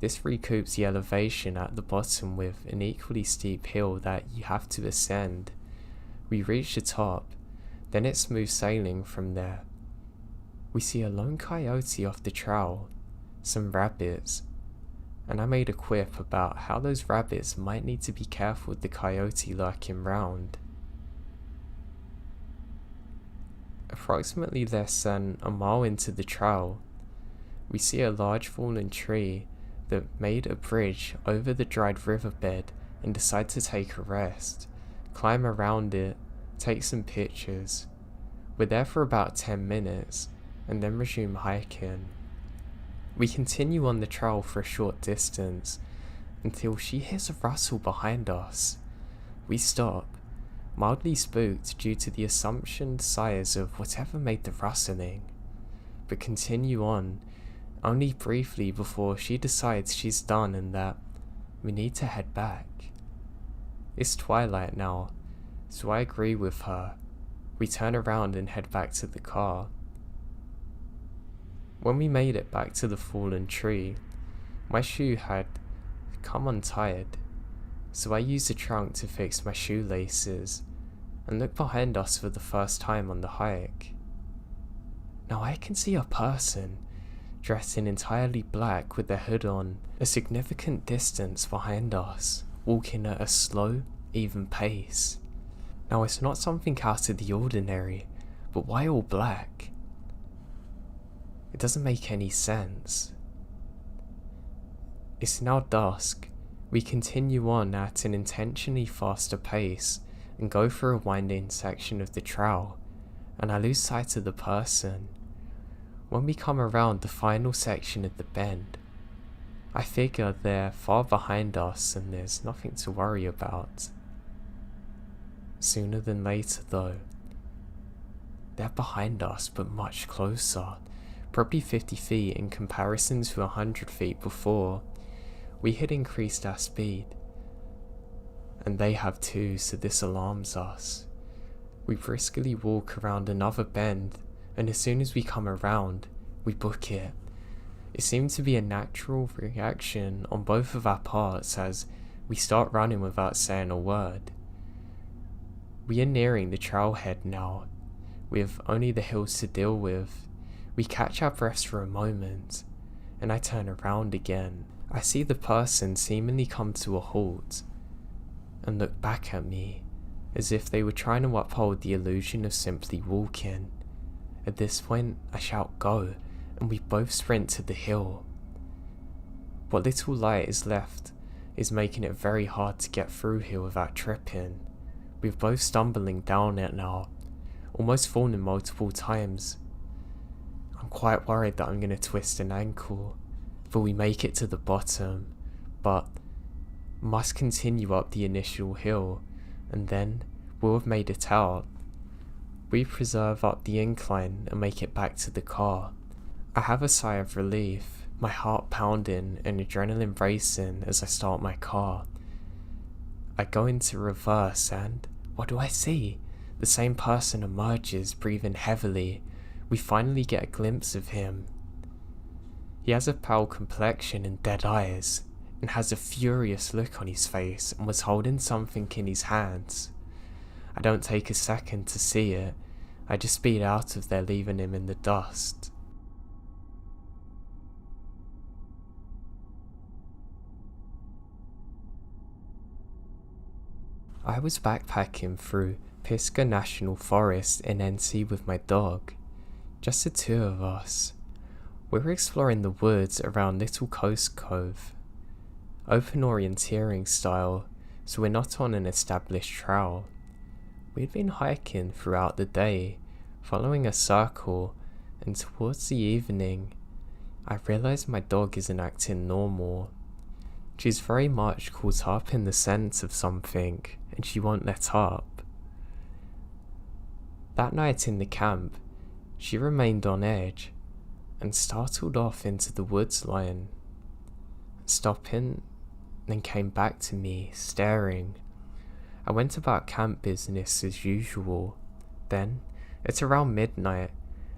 this recoups the elevation at the bottom with an equally steep hill that you have to ascend. We reach the top, then it's smooth sailing from there. We see a lone coyote off the trail, some rabbits, and I made a quip about how those rabbits might need to be careful with the coyote lurking round. Approximately less than a mile into the trail, we see a large fallen tree that made a bridge over the dried riverbed and decide to take a rest, climb around it, take some pictures. We're there for about 10 minutes and then resume hiking. We continue on the trail for a short distance until she hears a rustle behind us. We stop, mildly spooked due to the assumption size of whatever made the rustling, but continue on only briefly before she decides she's done and that we need to head back. It's twilight now, so I agree with her. We turn around and head back to the car. When we made it back to the fallen tree, my shoe had come untied, so I used the trunk to fix my shoelaces and looked behind us for the first time on the hike. Now I can see a person dressed in entirely black with their hood on, a significant distance behind us, walking at a slow, even pace. Now it's not something out of the ordinary, but why all black? It doesn't make any sense. It's now dusk. We continue on at an intentionally faster pace and go through a winding section of the trail, and I lose sight of the person. When we come around the final section of the bend, I figure they're far behind us and there's nothing to worry about. Sooner than later though, they're behind us but much closer, probably 50 feet in comparison to 100 feet before. We had increased our speed, and they have too, so this alarms us. We briskly walk around another bend, and as soon as we come around, we book it. It seemed to be a natural reaction on both of our parts as we start running without saying a word. We are nearing the trailhead now, with only the hills to deal with. We catch our breaths for a moment, and I turn around again. I see the person seemingly come to a halt and look back at me, as if they were trying to uphold the illusion of simply walking. At this point, I shout go, and we both sprint to the hill. What little light is left is making it very hard to get through here without tripping. We're both stumbling down it now, almost falling multiple times. I'm quite worried that I'm going to twist an ankle, but we make it to the bottom, but must continue up the initial hill, and then we'll have made it out. We preserve up the incline and make it back to the car. I have a sigh of relief, my heart pounding and adrenaline racing as I start my car. I go into reverse and, what do I see? The same person emerges, breathing heavily. We finally get a glimpse of him. He has a pale complexion and dead eyes, and has a furious look on his face and was holding something in his hands. I don't take a second to see it, I just speed out of there, leaving him in the dust. I was backpacking through Pisgah National Forest in NC with my dog, just the two of us. We were exploring the woods around Little Coast Cove, open orienteering style, so we're not on an established trail. We'd been hiking throughout the day, following a circle, and towards the evening, I realised my dog isn't acting normal. She's very much caught up in the scent of something, and she won't let up. That night in the camp, she remained on edge, and startled off into the woods line, stopping, then came back to me, staring. I went about camp business as usual. Then, at around midnight,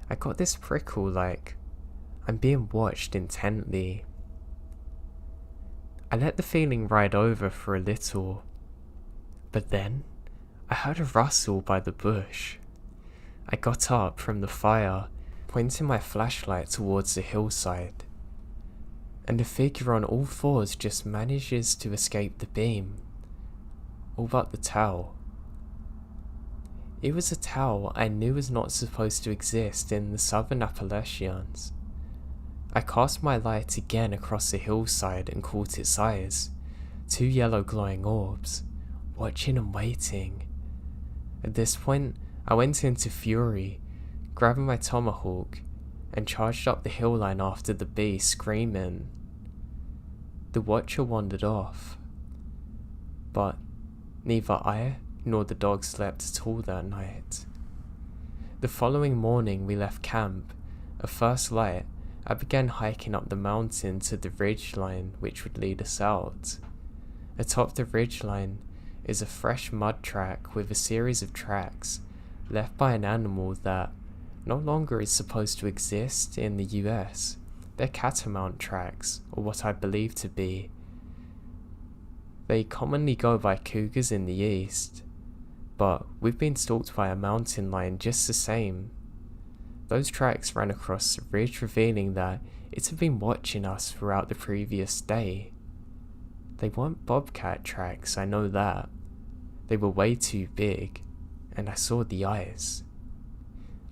I got this prickle like I'm being watched intently. I let the feeling ride over for a little, but then I heard a rustle by the bush. I got up from the fire, pointing my flashlight towards the hillside, and a figure on all fours just manages to escape the beam, all but the towel. It was a towel I knew was not supposed to exist in the southern Appalachians. I cast my light again across the hillside and caught its eyes, two yellow glowing orbs, watching and waiting. At this point, I went into fury, grabbing my tomahawk, and charged up the hill line after the beast, screaming. The watcher wandered off, but neither I nor the dog slept at all that night. The following morning we left camp. At first light, I began hiking up the mountain to the ridge line which would lead us out. Atop the ridge line is a fresh mud track with a series of tracks left by an animal that no longer is supposed to exist in the US. They're catamount tracks, or what I believe to be. They commonly go by cougars in the east, but we've been stalked by a mountain lion just the same. Those tracks ran across the ridge, revealing that it had been watching us throughout the previous day. They weren't bobcat tracks, I know that. They were way too big, and I saw the eyes.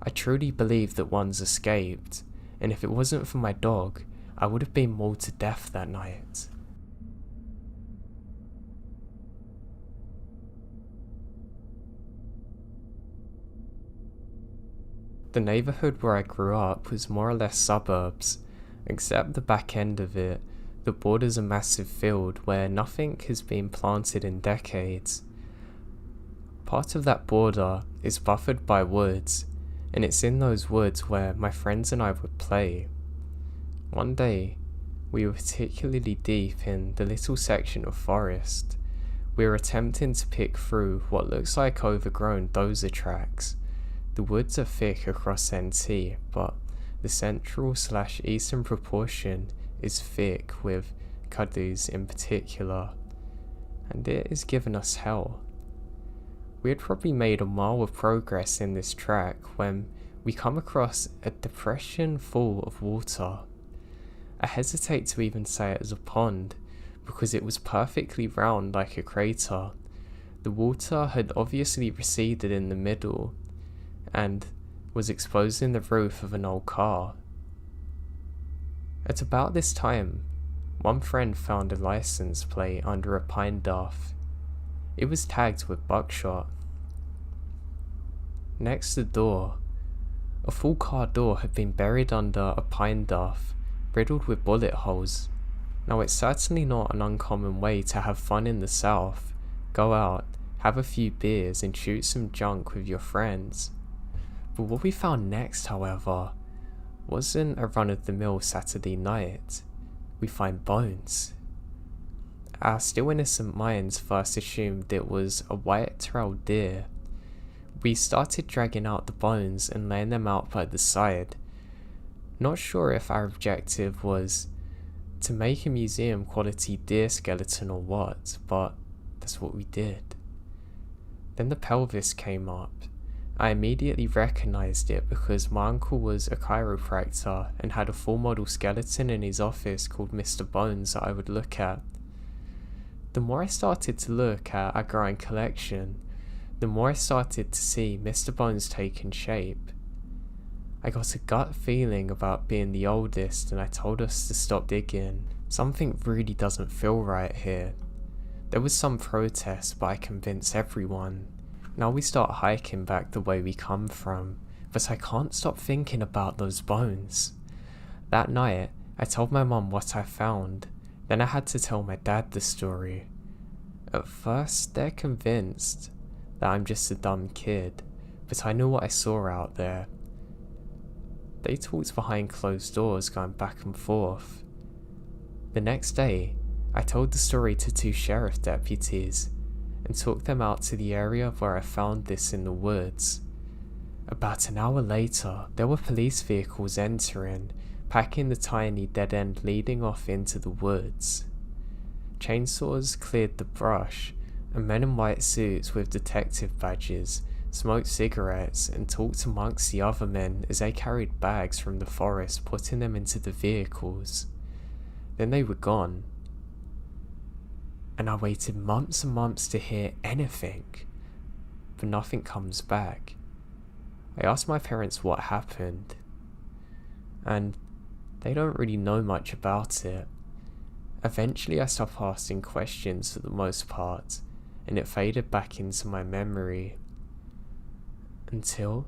I truly believe that one's escaped, and if it wasn't for my dog, I would have been mauled to death that night. The neighbourhood where I grew up was more or less suburbs, except the back end of it that borders a massive field where nothing has been planted in decades. Part of that border is buffered by woods, and it's in those woods where my friends and I would play. One day, we were particularly deep in the little section of forest. We were attempting to pick through what looks like overgrown dozer tracks. The woods are thick across NT, but the central/eastern proportion is thick with kudus in particular, and it has given us hell. We had probably made a mile of progress in this track when we come across a depression full of water. I hesitate to even say it was a pond, because it was perfectly round like a crater. The water had obviously receded in the middle, and was exposing the roof of an old car. At about this time, one friend found a license plate under a pine duff. It was tagged with buckshot. Next to the door, a full car door had been buried under a pine duff, riddled with bullet holes. Now it's certainly not an uncommon way to have fun in the south, go out, have a few beers and shoot some junk with your friends. But what we found next, however, wasn't a run-of-the-mill Saturday night. We find bones. Our still innocent minds first assumed it was a white-tailed deer. We started dragging out the bones and laying them out by the side. Not sure if our objective was to make a museum-quality deer skeleton or what, but that's what we did. Then the pelvis came up. I immediately recognised it because my uncle was a chiropractor and had a full model skeleton in his office called Mr. Bones that I would look at. The more I started to look at our growing collection, the more I started to see Mr. Bones taking shape. I got a gut feeling about being the oldest and I told us to stop digging. Something really doesn't feel right here. There was some protest, but I convinced everyone. Now we start hiking back the way we come from, but I can't stop thinking about those bones. That night, I told my mum what I found, then I had to tell my dad the story. At first, they're convinced that I'm just a dumb kid, but I knew what I saw out there. They talked behind closed doors, going back and forth. The next day, I told the story to 2 sheriff deputies, and took them out to the area where I found this in the woods. About an hour later, there were police vehicles entering, packing the tiny dead end leading off into the woods. Chainsaws cleared the brush, and men in white suits with detective badges smoked cigarettes and talked amongst the other men as they carried bags from the forest, putting them into the vehicles. Then they were gone. And I waited months and months to hear anything, but nothing comes back. I asked my parents what happened, and they don't really know much about it. Eventually I stopped asking questions for the most part, and it faded back into my memory. Until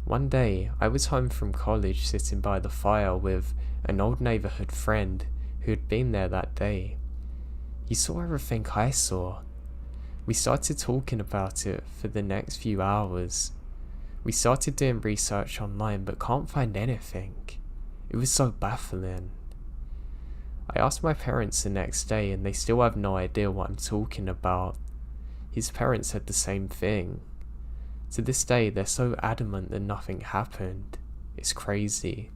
one day I was home from college sitting by the fire with an old neighbourhood friend who had been there that day. He saw everything I saw. We started talking about it for the next few hours. We started doing research online but can't find anything. It was so baffling. I asked my parents the next day and they still have no idea what I'm talking about. His parents said the same thing. To this day they're so adamant that nothing happened. It's crazy.